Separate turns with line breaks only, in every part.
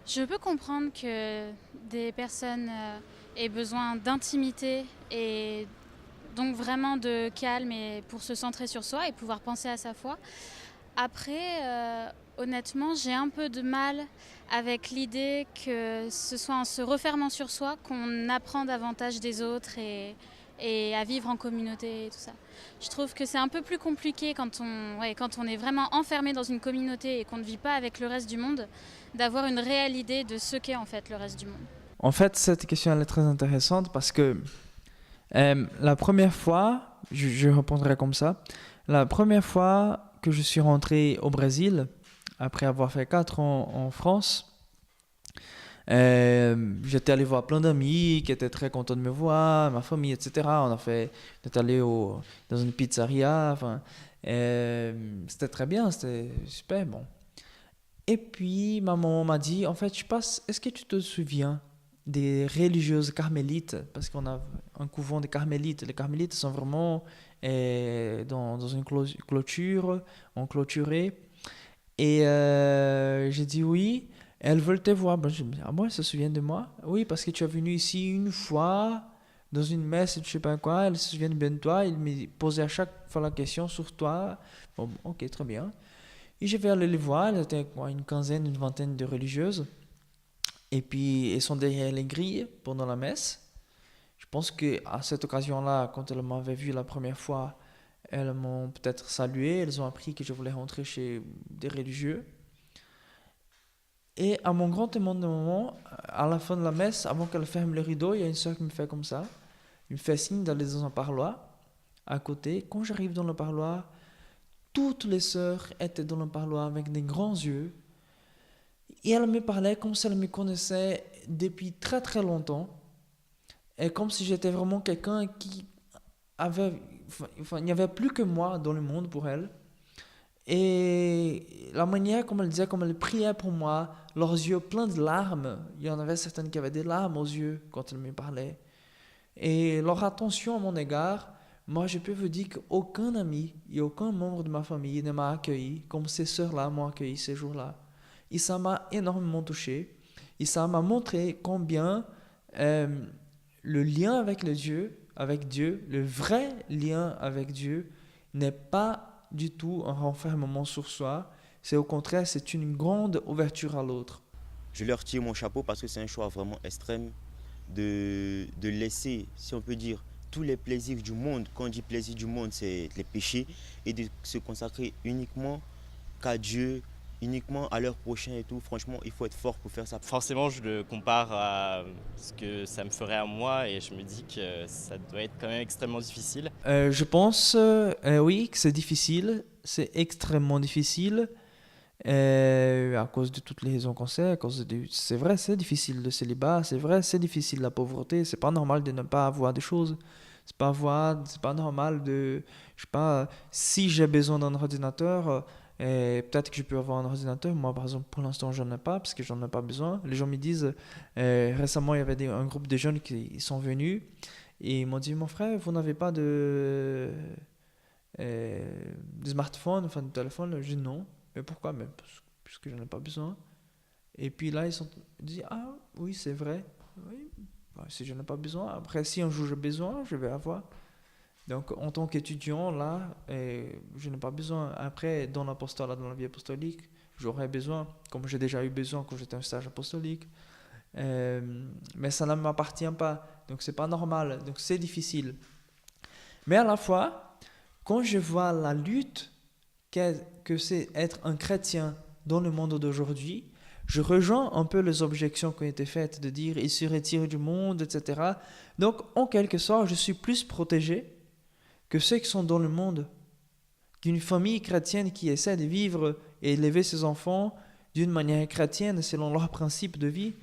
Je peux comprendre que des personnes aient besoin d'intimité et donc vraiment de calme et pour se centrer sur soi et pouvoir penser à sa foi. Après, honnêtement, j'ai un peu de mal avec l'idée que ce soit en se refermant sur soi qu'on apprend davantage des autres et à vivre en communauté et tout ça. Je trouve que c'est un peu plus compliqué quand on est vraiment enfermé dans une communauté et qu'on ne vit pas avec le reste du monde, d'avoir une réelle idée de ce qu'est en fait le reste du monde.
En fait, cette question elle est très intéressante parce que la première fois, je répondrai comme ça, la première fois que je suis rentré au Brésil, après avoir fait 4 ans en France, j'étais allé voir plein d'amis qui étaient très contents de me voir, ma famille, etc. On est allé dans une pizzeria, enfin, c'était très bien, c'était super bon. Et puis, maman m'a dit, en fait, est-ce que tu te souviens des religieuses carmélites? Parce qu'on a un couvent de carmélites. Les carmélites sont vraiment dans une clôture, en clôturé. Et j'ai dit oui. Elles veulent te voir. Ben, je me dis, ah bon, elles se souviennent de moi? Oui, parce que tu es venu ici une fois, dans une messe, je sais pas quoi. Elles se souviennent bien de toi. Ils me posaient à chaque fois la question sur toi. Bon, ok, très bien. Et je vais aller les voir, il y était quoi, une quinzaine, une vingtaine de religieuses. Et puis, elles sont derrière les grilles pendant la messe. Je pense qu'à cette occasion-là, quand elles m'avaient vu la première fois, elles m'ont peut-être salué, elles ont appris que je voulais rentrer chez des religieux. Et à mon grand étonnement, à la fin de la messe, avant qu'elle ferme le rideau, il y a une soeur qui me fait comme ça. Elle me fait signe d'aller dans un parloir à côté. Quand j'arrive dans le parloir, toutes les sœurs étaient dans le parloir avec des grands yeux. Et elle me parlait comme si elle me connaissait depuis très très longtemps. Et comme si j'étais vraiment quelqu'un qui avait... Enfin, il n'y avait plus que moi dans le monde pour elle. Et la manière comme elle disait, comme elle priait pour moi, leurs yeux pleins de larmes. Il y en avait certaines qui avaient des larmes aux yeux quand elle me parlait. Et leur attention à mon égard, moi je peux vous dire qu'aucun ami et aucun membre de ma famille ne m'a accueilli comme ces sœurs-là m'ont accueilli ces jours-là. Et ça m'a énormément touché. Et ça m'a montré combien euh, le lien avec Dieu, le vrai lien avec Dieu, n'est pas du tout un renfermement sur soi. C'est au contraire, c'est une grande ouverture à l'autre.
Je leur tire mon chapeau parce que c'est un choix vraiment extrême de laisser, si on peut dire, tous les plaisirs du monde. Quand on dit plaisir du monde, c'est les péchés, et de se consacrer uniquement qu'à Dieu, uniquement à leur prochain et tout. Franchement, il faut être fort pour faire ça.
Forcément, je le compare à ce que ça me ferait à moi et je me dis que ça doit être quand même extrêmement difficile.
Je pense, oui, que c'est difficile. C'est extrêmement difficile. À cause de toutes les raisons qu'on sait, c'est vrai, c'est difficile le célibat, c'est vrai, c'est difficile la pauvreté, c'est pas normal de ne pas avoir des choses, c'est pas normal de, je sais pas, si j'ai besoin d'un ordinateur, peut-être que je peux avoir un ordinateur, moi par exemple pour l'instant j'en ai pas, parce que j'en ai pas besoin. Les gens me disent, récemment il y avait un groupe de jeunes qui sont venus, et ils m'ont dit, mon frère, vous n'avez pas de smartphone, enfin de téléphone? Je dis non. Mais pourquoi? Mais puisque j'en ai pas besoin. Et puis là, ils disent, ah oui, c'est vrai. Oui, bah, si je n'en ai pas besoin. Après, si un jour j'ai besoin, je vais avoir. Donc, en tant qu'étudiant, là, je n'ai pas besoin. Après, dans l'apostolat, dans la vie apostolique, j'aurais besoin, comme j'ai déjà eu besoin quand j'étais en stage apostolique. Mais ça ne m'appartient pas. Donc, c'est pas normal. Donc, c'est difficile. Mais à la fois, quand je vois la lutte que c'est être un chrétien dans le monde d'aujourd'hui, je rejoins un peu les objections qui ont été faites de dire il se retire du monde, etc. Donc, en quelque sorte, je suis plus protégé que ceux qui sont dans le monde, qu'une famille chrétienne qui essaie de vivre et élever ses enfants d'une manière chrétienne selon leurs principes de vie.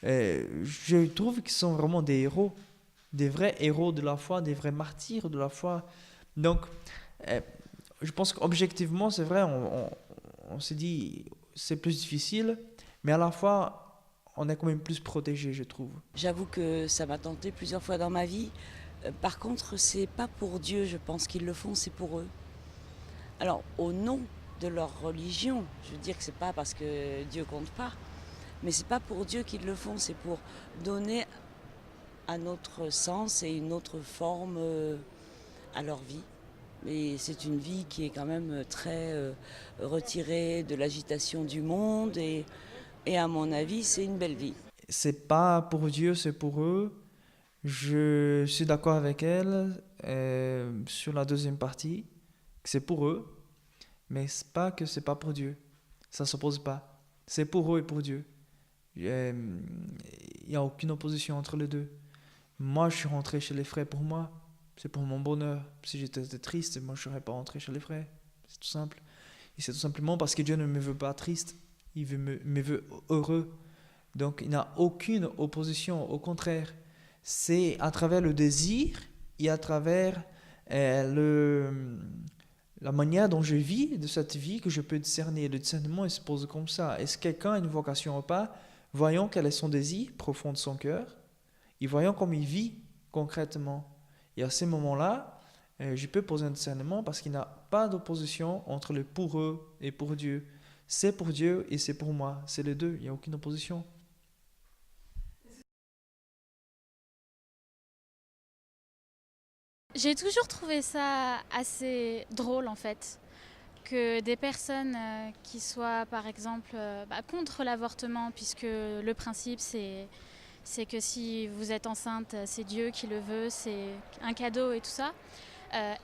Je trouve qu'ils sont vraiment des héros, des vrais héros de la foi, des vrais martyrs de la foi. Donc, euh, je pense qu'objectivement, c'est vrai, on s'est dit, c'est plus difficile, mais à la fois, on est quand même plus protégé, je trouve.
J'avoue que ça m'a tenté plusieurs fois dans ma vie. Par contre, c'est pas pour Dieu, je pense qu'ils le font, c'est pour eux. Alors, au nom de leur religion, je veux dire que c'est pas parce que Dieu compte pas, Mais c'est pas pour Dieu qu'ils le font, c'est pour donner un autre sens et une autre forme à leur vie. Mais c'est une vie qui est quand même très retirée de l'agitation du monde et à mon avis, c'est une belle vie.
C'est pas pour Dieu, c'est pour eux. Je suis d'accord avec elle sur la deuxième partie, que c'est pour eux, mais c'est pas que c'est pas pour Dieu. Ça s'oppose pas. C'est pour eux et pour Dieu. Il n'y a aucune opposition entre les deux. Moi, je suis rentré chez les frères pour moi. C'est pour mon bonheur. Si j'étais triste, moi, je ne serais pas rentré chez les frères. C'est tout simple. Et c'est tout simplement parce que Dieu ne me veut pas triste. Me veut heureux. Donc, il n'y a aucune opposition. Au contraire, c'est à travers le désir et à travers la manière dont je vis de cette vie que je peux discerner. Le discernement, il se pose comme ça. Est-ce que quelqu'un a une vocation ou pas? Voyons quel est son désir profond de son cœur et voyons comment il vit concrètement. Et à ces moments-là, je peux poser un discernement parce qu'il n'y a pas d'opposition entre le pour eux et pour Dieu. C'est pour Dieu et c'est pour moi. C'est les deux, il n'y a aucune opposition.
J'ai toujours trouvé ça assez drôle en fait, que des personnes qui soient par exemple contre l'avortement, puisque le principe c'est que si vous êtes enceinte, c'est Dieu qui le veut, c'est un cadeau et tout ça,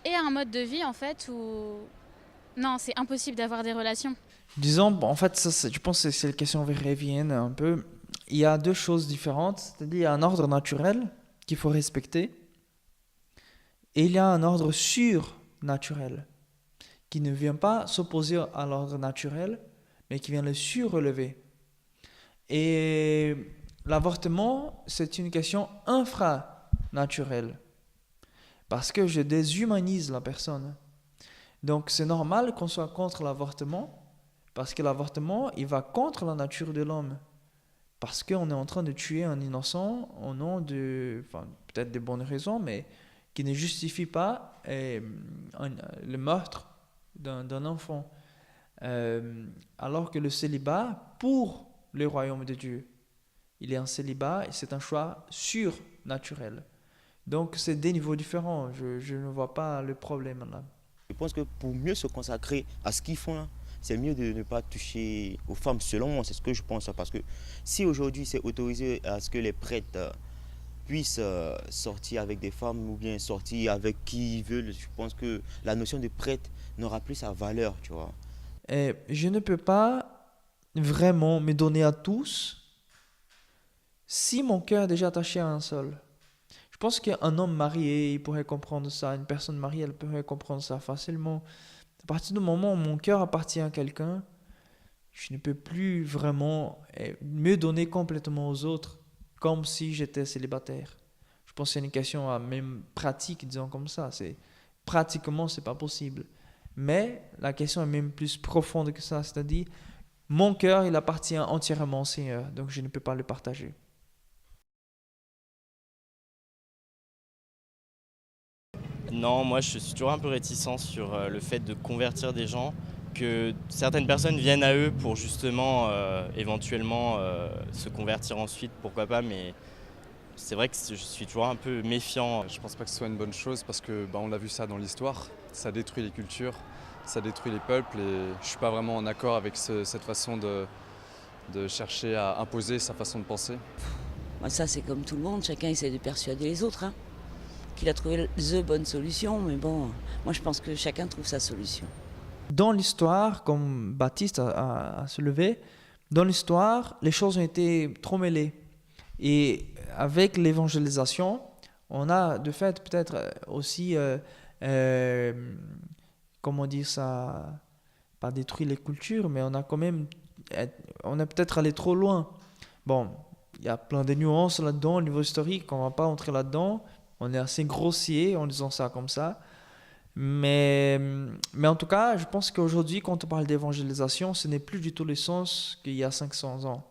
et un mode de vie en fait où non, c'est impossible d'avoir des relations.
Disons, en fait, je pense que c'est la question vérévienne un peu. Il y a deux choses différentes, c'est-à-dire il y a un ordre naturel qu'il faut respecter et il y a un ordre surnaturel qui ne vient pas s'opposer à l'ordre naturel, mais qui vient le surrelever. Et l'avortement, c'est une question infranaturelle, parce que je déshumanise la personne. Donc c'est normal qu'on soit contre l'avortement, parce que l'avortement, il va contre la nature de l'homme. Parce qu'on est en train de tuer un innocent au nom de, peut-être de bonnes raisons, mais qui ne justifie pas le meurtre d'un enfant. Alors que le célibat, pour le royaume de Dieu, il est un célibat et c'est un choix surnaturel. Donc c'est des niveaux différents. Je ne vois pas le problème là.
Je pense que pour mieux se consacrer à ce qu'ils font là, c'est mieux de ne pas toucher aux femmes, selon moi, c'est ce que je pense. Parce que si aujourd'hui c'est autorisé à ce que les prêtres puissent sortir avec des femmes ou bien sortir avec qui ils veulent, je pense que la notion de prêtre n'aura plus sa valeur, tu vois.
Et je ne peux pas vraiment me donner à tous si mon cœur est déjà attaché à un seul. Je pense qu'un homme marié, il pourrait comprendre ça. Une personne mariée, elle pourrait comprendre ça facilement. À partir du moment où mon cœur appartient à quelqu'un, je ne peux plus vraiment me donner complètement aux autres comme si j'étais célibataire. Je pense que c'est une question même pratique, disons comme ça. Pratiquement, c'est pas possible. Mais la question est même plus profonde que ça. C'est-à-dire, mon cœur, il appartient entièrement au Seigneur. Donc, je ne peux pas le partager.
Non, moi je suis toujours un peu réticent sur le fait de convertir des gens, que certaines personnes viennent à eux pour justement éventuellement se convertir ensuite, pourquoi pas, mais c'est vrai que je suis toujours un peu méfiant.
Je pense pas que ce soit une bonne chose parce que on l'a vu ça dans l'histoire, ça détruit les cultures, ça détruit les peuples et je suis pas vraiment en accord avec cette façon de chercher à imposer sa façon de penser.
Moi, ça c'est comme tout le monde, chacun essaie de persuader les autres. Qu'il a trouvé the bonne solution, mais bon, moi je pense que chacun trouve sa solution.
Dans l'histoire, comme Baptiste a soulevé, dans l'histoire, les choses ont été trop mêlées. Et avec l'évangélisation, on a de fait peut-être aussi, comment dire ça, pas détruit les cultures, mais on a quand même, on est peut-être allé trop loin. Bon, il y a plein de nuances là-dedans au niveau historique, on ne va pas entrer là-dedans. On est assez grossier en disant ça comme ça. Mais en tout cas, je pense qu'aujourd'hui, quand on parle d'évangélisation, ce n'est plus du tout le sens qu'il y a 500 ans.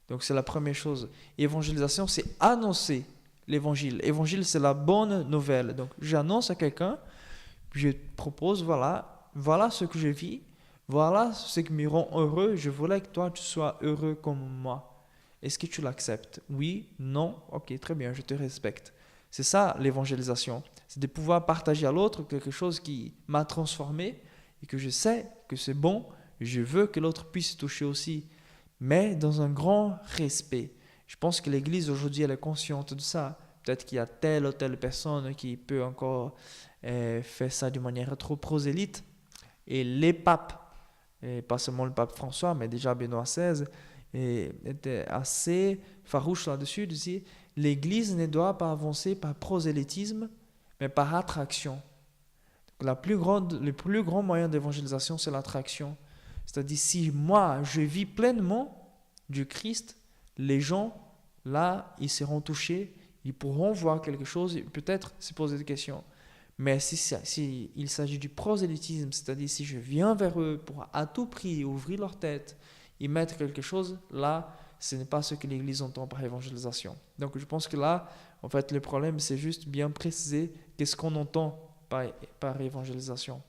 Donc c'est la première chose. Évangélisation, c'est annoncer l'évangile. Évangile, c'est la bonne nouvelle. Donc j'annonce à quelqu'un, je propose, voilà ce que je vis, Voilà ce qui me rend heureux. Je voulais que toi, tu sois heureux comme moi. Est-ce que tu l'acceptes? Oui, non, ok, très bien, je te respecte. C'est ça l'évangélisation. C'est de pouvoir partager à l'autre quelque chose qui m'a transformé et que je sais que c'est bon. Je veux que l'autre puisse toucher aussi, mais dans un grand respect. Je pense que l'Église aujourd'hui, elle est consciente de ça. Peut-être qu'il y a telle ou telle personne qui peut encore faire ça de manière trop prosélyte. Et les papes, et pas seulement le pape François, mais déjà Benoît XVI, était assez farouche là-dessus, de dire l'Église ne doit pas avancer par prosélytisme, mais par attraction. Le plus grand moyen d'évangélisation, c'est l'attraction. C'est-à-dire, si moi, je vis pleinement du Christ, les gens, là, ils seront touchés, ils pourront voir quelque chose et peut-être se poser des questions. Mais si il s'agit du prosélytisme, c'est-à-dire si je viens vers eux pour à tout prix ouvrir leur tête, y mettre quelque chose, là, ce n'est pas ce que l'Église entend par évangélisation. Donc je pense que là, en fait, le problème, c'est juste bien préciser qu'est-ce qu'on entend par évangélisation.